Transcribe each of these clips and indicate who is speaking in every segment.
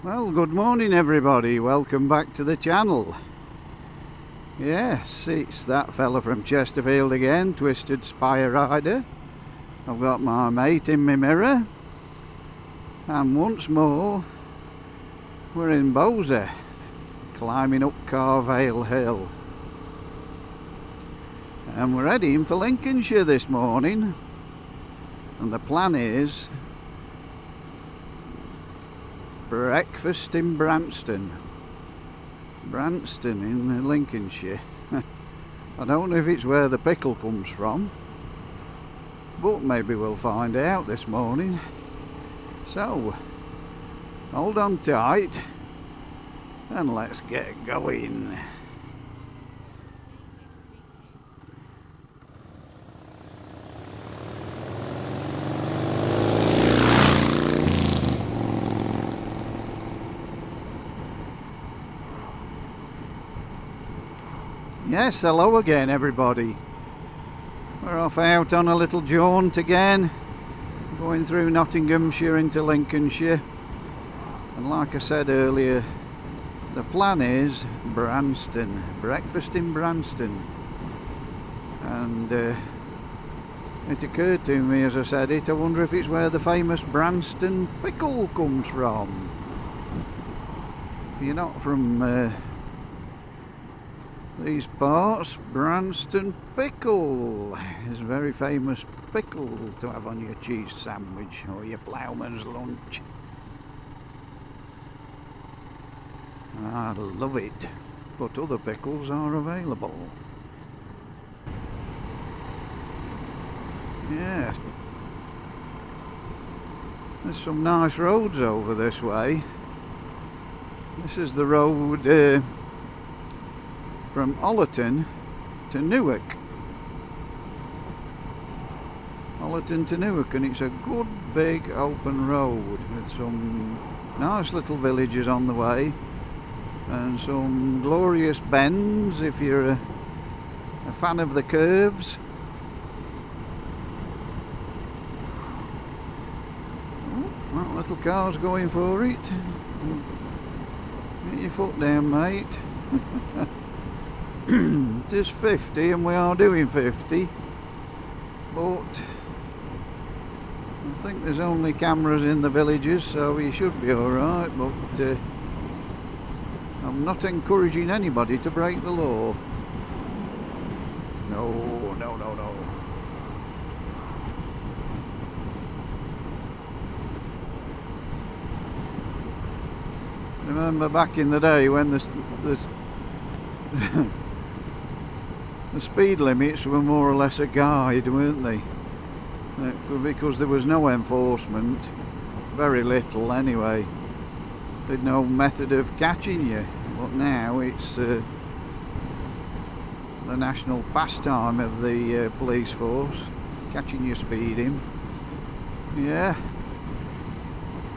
Speaker 1: Well, good morning everybody, welcome back to the channel. Yes, it's that fella from Chesterfield again, Twisted Spire Rider. I've got my mate in my mirror, and once more we're in Bowser, climbing up Carvale Hill. And we're heading for Lincolnshire this morning, and the plan is breakfast in Branston in Lincolnshire. I don't know if it's where the pickle comes from, but maybe we'll find out this morning. So hold on tight and let's get going. Yes, hello again everybody. We're off out on a little jaunt again, going through Nottinghamshire into Lincolnshire. And like I said earlier, the plan is Branston, breakfast in Branston. And it occurred to me as I said it, I wonder if it's where the famous Branston pickle comes from. If you're not from these parts, Branston pickle is a very famous pickle to have on your cheese sandwich or your ploughman's lunch. I love it, but other pickles are available. Yes, there's some nice roads over this way. This is the road from Ollerton to Newark. Ollerton to Newark, and it's a good big open road with some nice little villages on the way and some glorious bends if you're a fan of the curves. Oh, that little car's going for it. Get your foot down, mate. It is 50 and we are doing 50, but I think there's only cameras in the villages, so you should be alright, but I'm not encouraging anybody to break the law. No, no, no, no. Remember back in the day when the speed limits were more or less a guide, weren't they? Because there was no enforcement, very little anyway. There'd no method of catching you, but now it's the national pastime of the police force, catching you speeding. Yeah,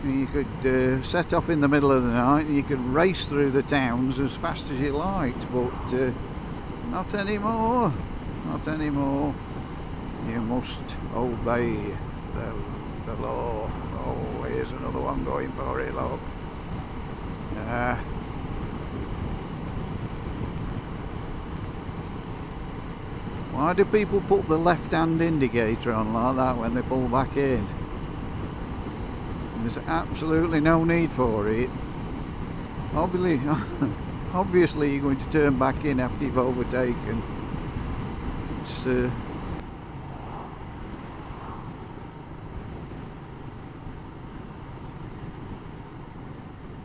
Speaker 1: you could set off in the middle of the night and you could race through the towns as fast as you liked, but not anymore, not anymore. You must obey the law. Oh, here's another one going for it, look. Why do people put the left-hand indicator on like that when they pull back in? There's absolutely no need for it. Obviously you're going to turn back in after you've overtaken. It's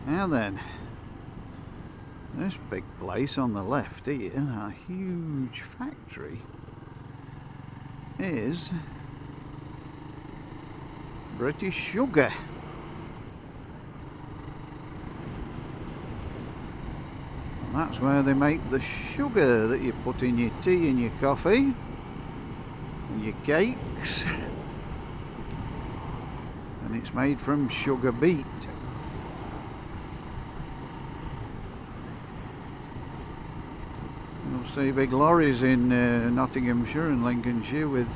Speaker 1: now then, this big place on the left here, that huge factory, is British Sugar. And that's where they make the sugar that you put in your tea and your coffee and your cakes, and it's made from sugar beet. You'll see big lorries in Nottinghamshire and Lincolnshire with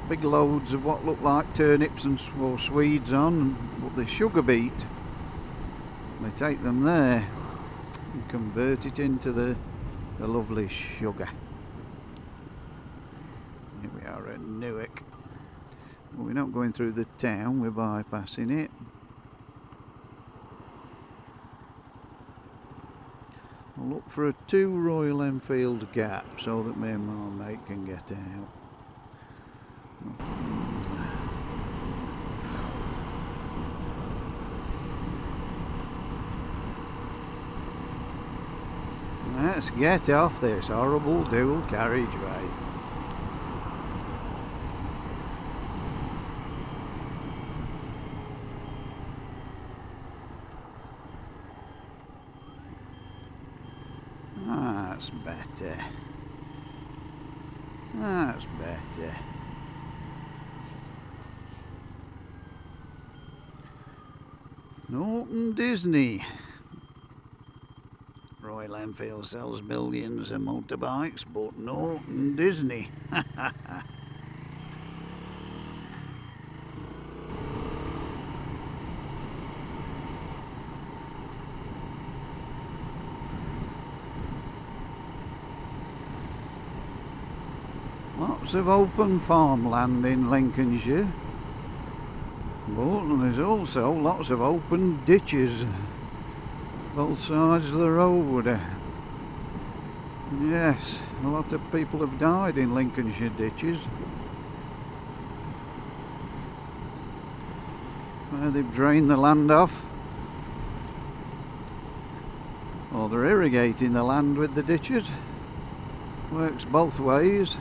Speaker 1: big loads of what look like turnips and or swedes on, but the sugar beet They take them there and convert it into the lovely sugar. Here we are at Newark. Well, we're not going through the town, we're bypassing it. I'll look for a 2 Royal Enfield gap so that me and my mate can get out. Let's get off this horrible dual carriageway. That's better. That's better. Norton Disney. Royal Enfield sells millions of motorbikes, but Norton Disney. Lots of open farmland in Lincolnshire, but there's also lots of open ditches both sides of the road. Yes, a lot of people have died in Lincolnshire ditches where they've drained the land off, or they're irrigating the land with the ditches. Works both ways.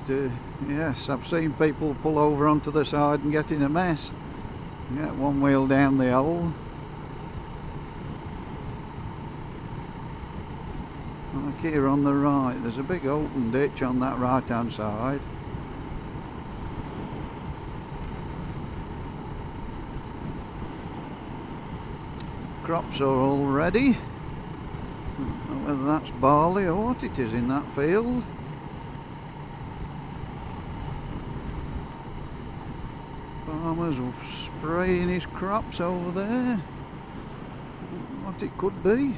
Speaker 1: But, yes, I've seen people pull over onto the side and get in a mess. Get one wheel down the hole. Like here on the right, there's a big open ditch on that right hand side. Crops are all ready. I don't know whether that's barley or what it is in that field. Farmer's spraying his crops over there. What it could be.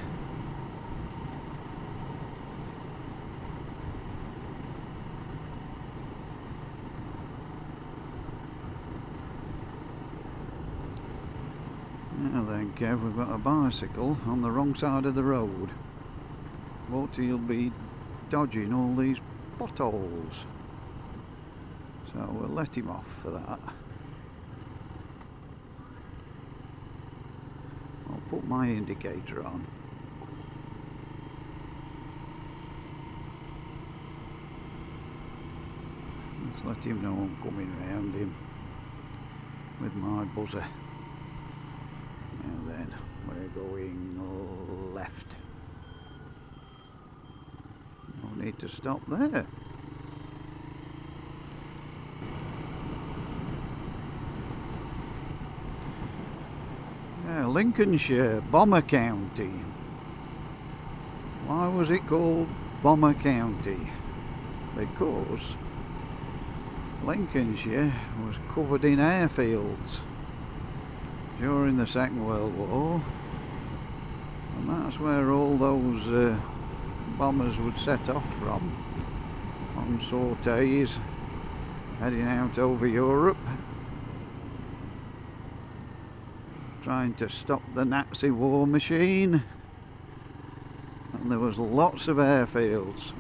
Speaker 1: Now then, Kev, we've got a bicycle on the wrong side of the road. But he'll be dodging all these potholes. So we'll let him off for that. Put my indicator on. Let's let him know I'm coming round him with my buzzer. And then we're going left. No need to stop there. Lincolnshire, Bomber County. Why was it called Bomber County? Because Lincolnshire was covered in airfields during the Second World War, and that's where all those bombers would set off from on sorties heading out over Europe, trying to stop the Nazi war machine. And there was lots of airfields,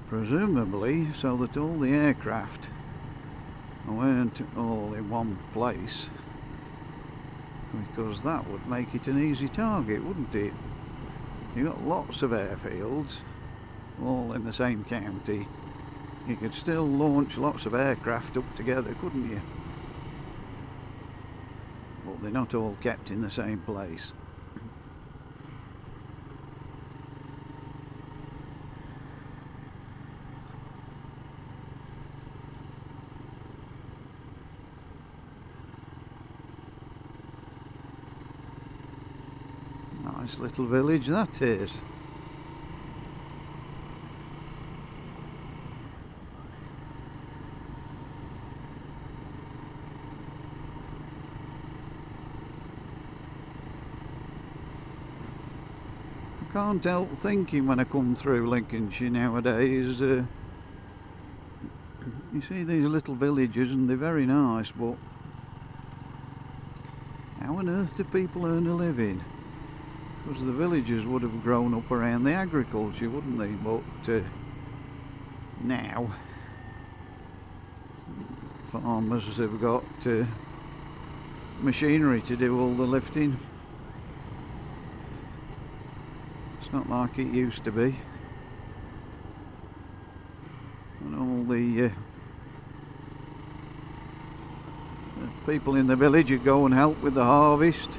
Speaker 1: presumably so that all the aircraft weren't all in one place, because that would make it an easy target, wouldn't it? You got lots of airfields all in the same county, you could still launch lots of aircraft up together, couldn't you? But they're not all kept in the same place. Nice little village that is. Can't help thinking when I come through Lincolnshire nowadays, you see these little villages and they're very nice, but how on earth do people earn a living? Because the villagers would have grown up around the agriculture, wouldn't they? But now farmers have got machinery to do all the lifting. It's not like it used to be. And all the people in the village would go and help with the harvest.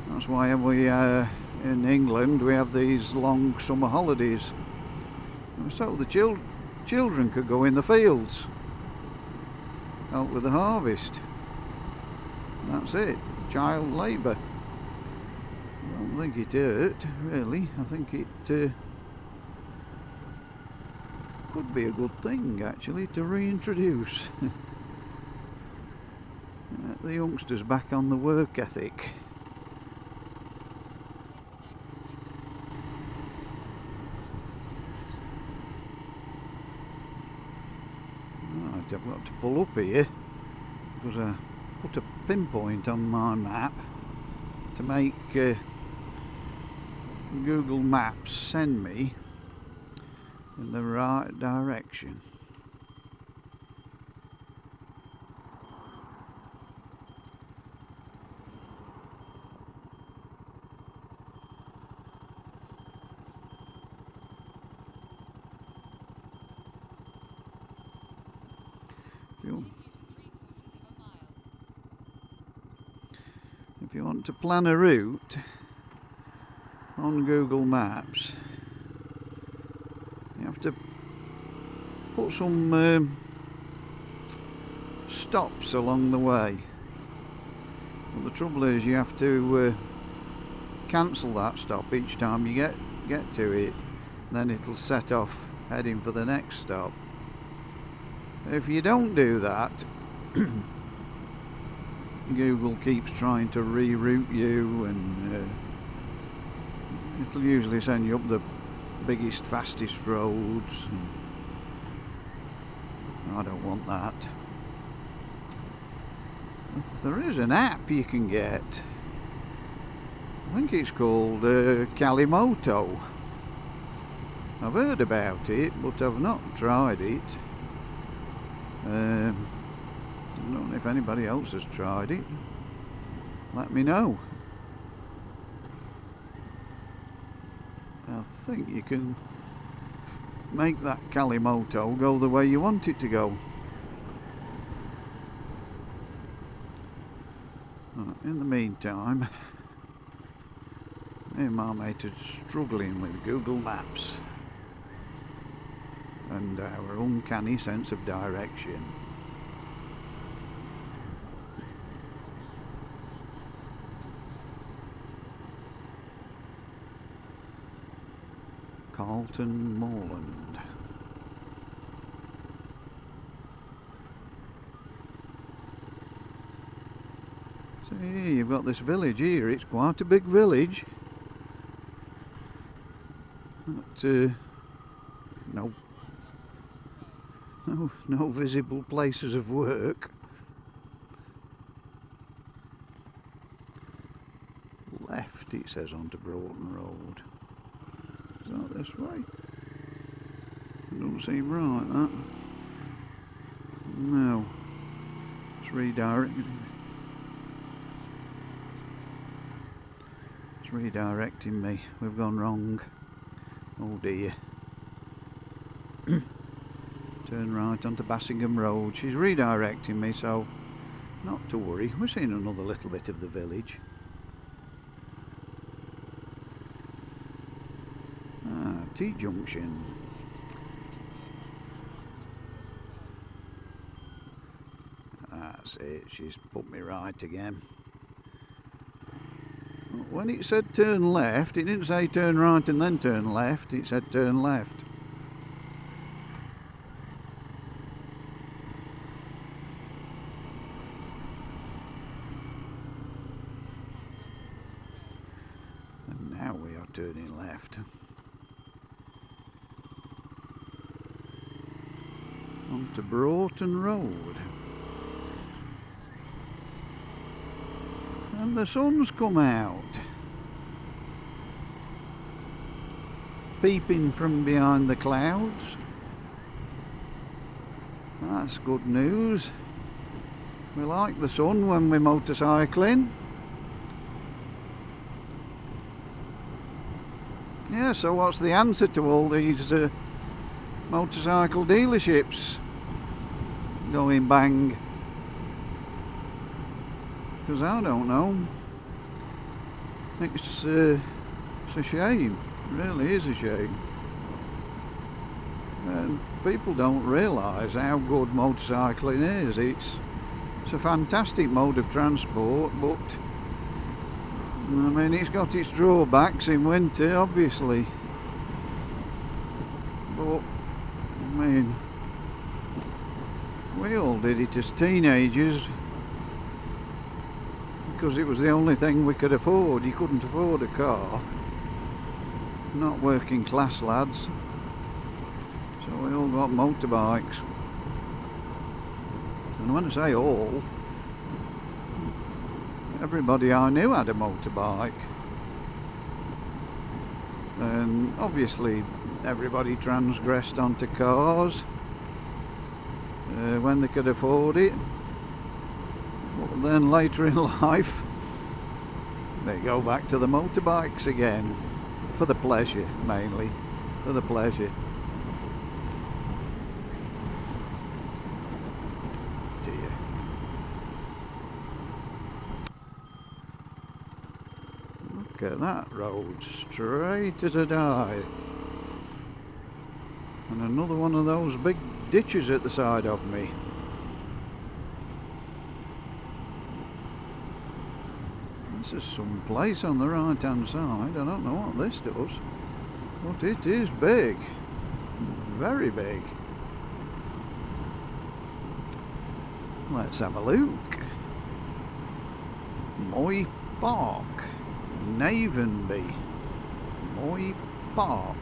Speaker 1: That's why we in England we have these long summer holidays, so the children could go in the fields, help with the harvest. And that's it, child labour. I don't think it hurt, really. I think it could be a good thing, actually, to reintroduce the youngsters back on the work ethic. Right, I've got to pull up here because I put a pinpoint on my map to make Google Maps send me in the right direction. If you want to plan a route on Google Maps, you have to put some stops along the way. Well, the trouble is you have to cancel that stop each time you get to it, then it'll set off heading for the next stop. If you don't do that, Google keeps trying to reroute you, and it'll usually send you up the biggest, fastest roads. I don't want that. There is an app you can get. I think it's called Calimoto. I've heard about it, but I've not tried it. I don't know if anybody else has tried it. Let me know. I think you can make that Calimoto go the way you want it to go. Right, in the meantime, me and my mate are struggling with Google Maps and our uncanny sense of direction. Carlton Moorland. So here you've got this village here. It's quite a big village. But no visible places of work. Left, it says, onto Broughton Road. Is that this way? It doesn't seem right, that. No. It's redirecting. It's redirecting me. We've gone wrong. Oh dear. Turn right onto Bassingham Road. She's redirecting me, so not to worry. We're seeing another little bit of the village. T-junction. That's it, she's put me right again. When it said turn left, it didn't say turn right and then turn left, it said turn left. And now we are turning left. Onto Broughton Road. And the sun's come out, peeping from behind the clouds. That's good news. We like the sun when we're motorcycling. Yeah, so what's the answer to all these motorcycle dealerships going bang? Because I don't know. It's a shame. It really is a shame. And people don't realise how good motorcycling is. It's a fantastic mode of transport, but I mean, it's got its drawbacks in winter, obviously. But I mean, we all did it as teenagers because it was the only thing we could afford. You couldn't afford a car. Not working class lads. So we all got motorbikes. And when I say all, everybody I knew had a motorbike. And obviously everybody transgressed onto cars when they could afford it. But then later in life they go back to the motorbikes again, for the pleasure, mainly for the pleasure. Dear. Look at that road, straight as a die. And another one of those big ditches at the side of me. This is some place on the right hand side. I don't know what this does, but it is big, very big. Let's have a look. Moy Park, Navenby, Moy Park.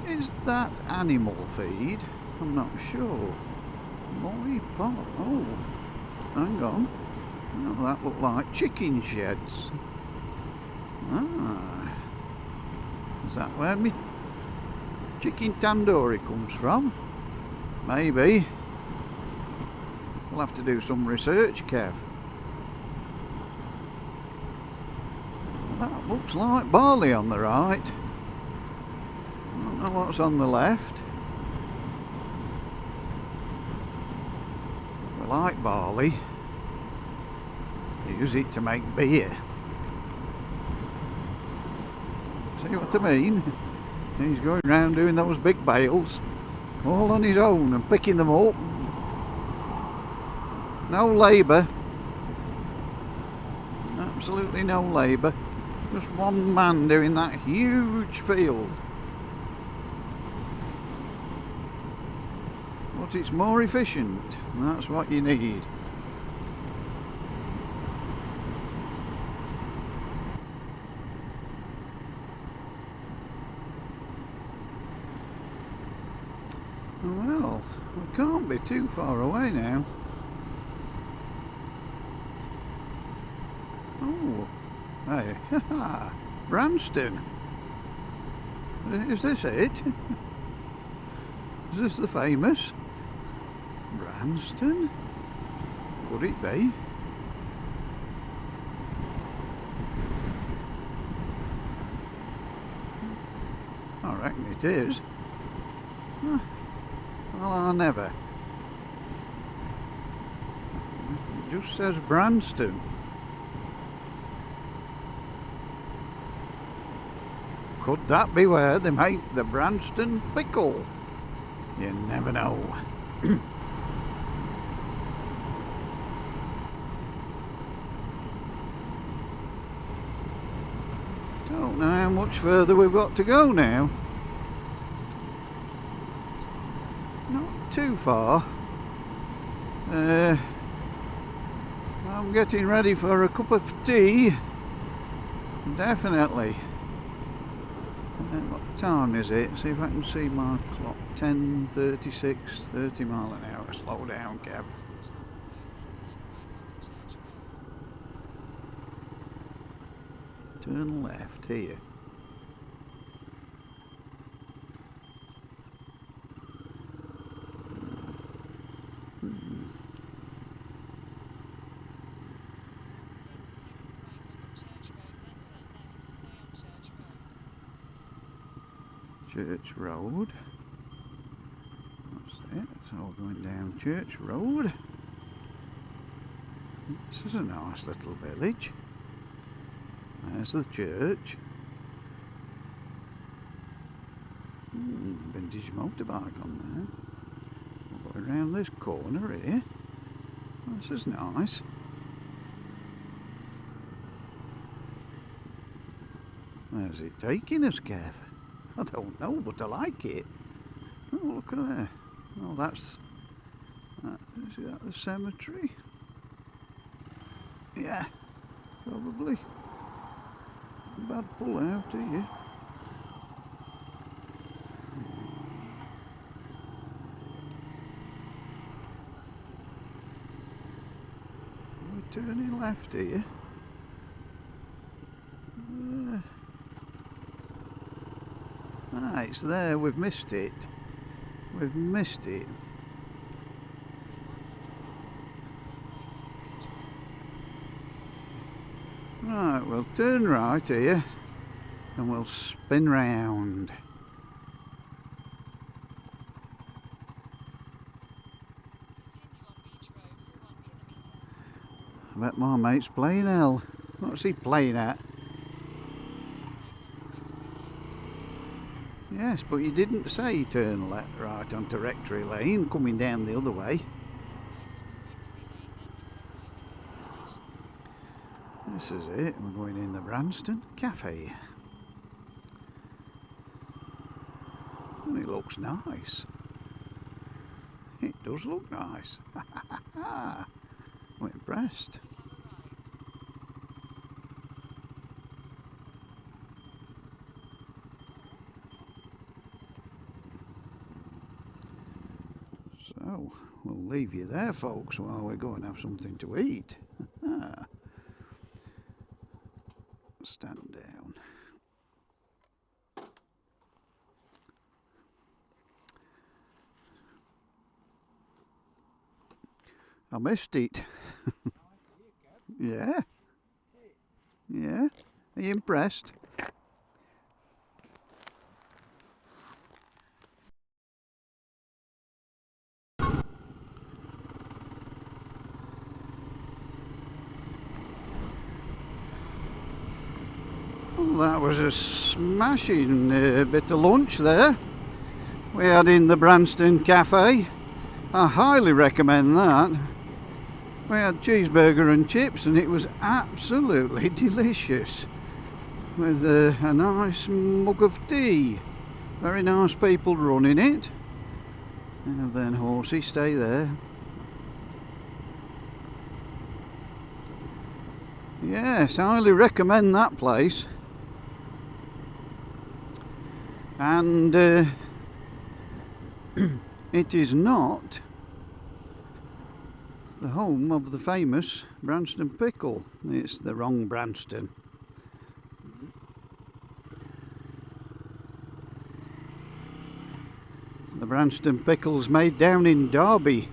Speaker 1: Is that animal feed? I'm not sure. Moy Park. Oh, hang on. Oh, that looked like chicken sheds. Ah, is that where me chicken tandoori comes from? Maybe. We'll have to do some research, Kev. That looks like barley on the right. I don't know what's on the left. We like barley. Use it to make beer. See what I mean? He's going around doing those big bales all on his own and picking them up. No labour. Absolutely no labour. Just one man doing that huge field. But it's more efficient. That's what you need. Well, we can't be too far away now. Oh, hey, haha, Branston. Is this it? Is this the famous Branston? Could it be? I reckon it is. Huh. Well, I never. It just says Branston. Could that be where they make the Branston pickle? You never know. Don't know how much further we've got to go now. Not too far. I I'm getting ready for a cup of tea. Definitely. What time is it? See if I can see my clock. 10:36, 30 mile an hour. Slow down, Kev. Turn left here. Church Road. That's it. It's all going down Church Road. This is a nice little village. There's the church. Vintage motorbike on there. We'll go around this corner here. This is nice. Where's it taking us, Kev? I don't know, but I like it. Oh, look at there. Oh, is that the cemetery? Yeah, probably. Bad pull out here. We're turning left here. It's there, we've missed it. We've missed it. Right, we'll turn right here and we'll spin round. I bet my mate's playing L. What's he playing at? Yes, but you didn't say turn left, right onto Rectory Lane, coming down the other way. This is it, we're going in the Branston Cafe. And it looks nice. It does look nice. I'm impressed. So, we'll leave you there, folks, while we go and have something to eat. Stand down. I missed it. Yeah. Yeah. Are you impressed? Well, that was a smashing bit of lunch there we had in the Branston Cafe. I highly recommend that. We had cheeseburger and chips and it was absolutely delicious, with a nice mug of tea. Very nice people running it, and then horsey, stay there. Yes, highly recommend that place. And it is not the home of the famous Branston pickle. It's the wrong Branston. The Branston pickle's made down in Derby,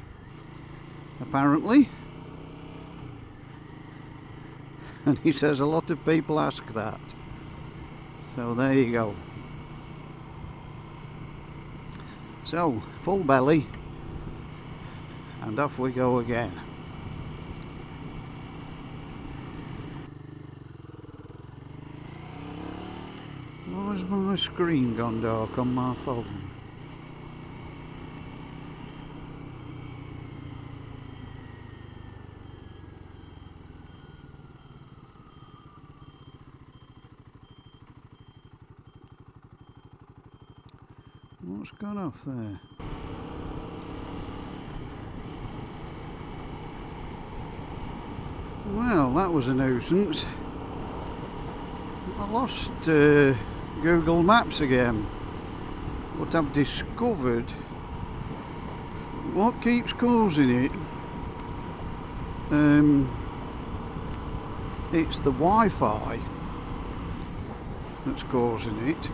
Speaker 1: apparently. And he says a lot of people ask that. So there you go. So, full belly, and off we go again. Why has my screen gone dark on my phone? What's gone off there? Well, that was a nuisance. I lost Google Maps again, but I've discovered what keeps causing it. It's the Wi-Fi that's causing it.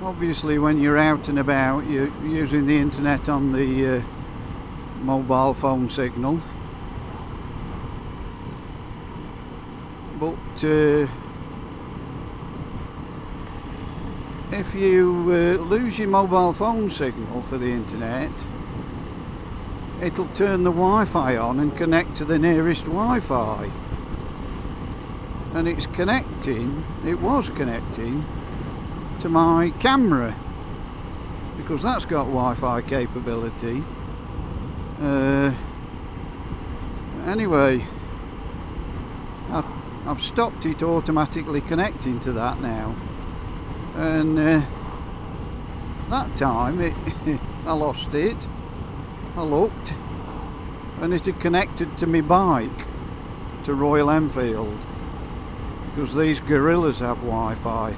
Speaker 1: Obviously when you're out and about, you're using the internet on the mobile phone signal, but if you lose your mobile phone signal for the internet, it'll turn the Wi-Fi on and connect to the nearest Wi-Fi, and it was connecting to my camera, because that's got Wi-Fi capability. Anyway, I've stopped it automatically connecting to that now, and that time I lost it. I looked and it had connected to my bike, to Royal Enfield, because these Guerillas have Wi-Fi.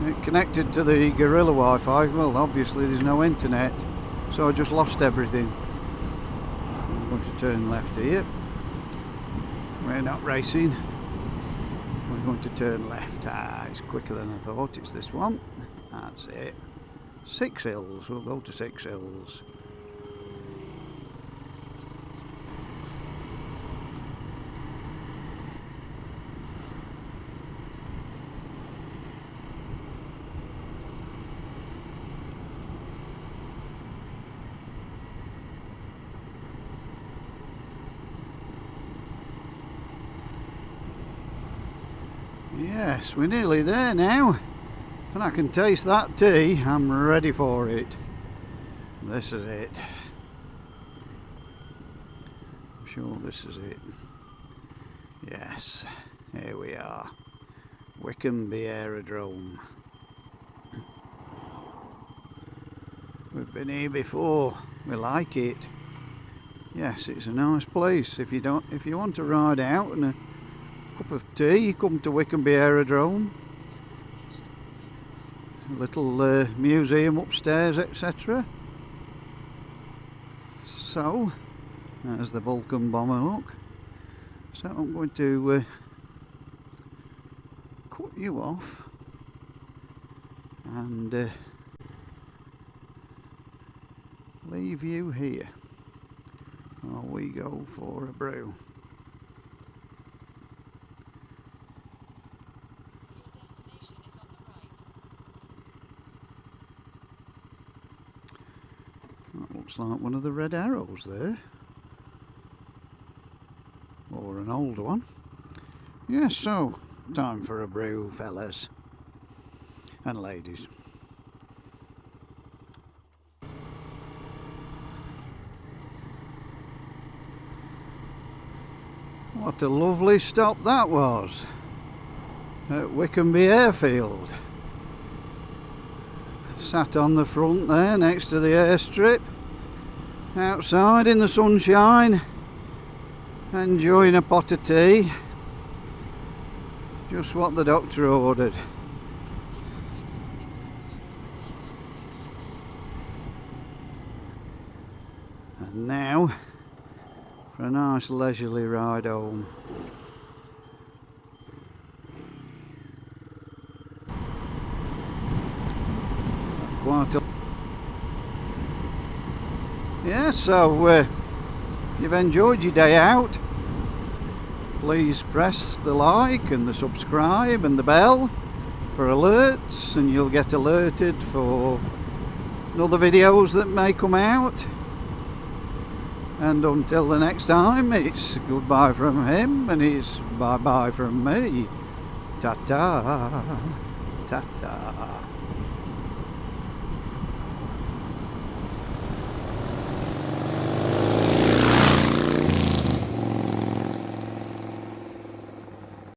Speaker 1: It connected to the Guerilla Wi-Fi. Well, obviously there's no internet, so I just lost everything. I'm going to turn left here. We're not racing. We're going to turn left. It's quicker than I thought. It's this one. That's it. 6 Hills. We'll go to 6 Hills. Yes, we're nearly there now, and I can taste that tea. I'm ready for it. This is it. I'm sure this is it. Yes, here we are. Wickenby Aerodrome. We've been here before. We like it. Yes, it's a nice place. If you want to ride out and a cup of tea, come to Wickenby Aerodrome. A little museum upstairs, etc. So, there's the Vulcan bomber, look. So I'm going to cut you off and leave you here while we go for a brew. That looks like one of the red arrows there, or an old one. Yes, so time for a brew, fellas and ladies. What a lovely stop that was at Wickenby Airfield. Sat on the front there next to the airstrip, outside in the sunshine, enjoying a pot of tea. Just what the doctor ordered. And now for a nice leisurely ride home. Quite a... Yeah, so you've enjoyed your day out. Please press the like and the subscribe and the bell for alerts, and you'll get alerted for other videos that may come out. And until the next time, it's goodbye from him and it's bye bye from me. Ta-ta, ta-ta.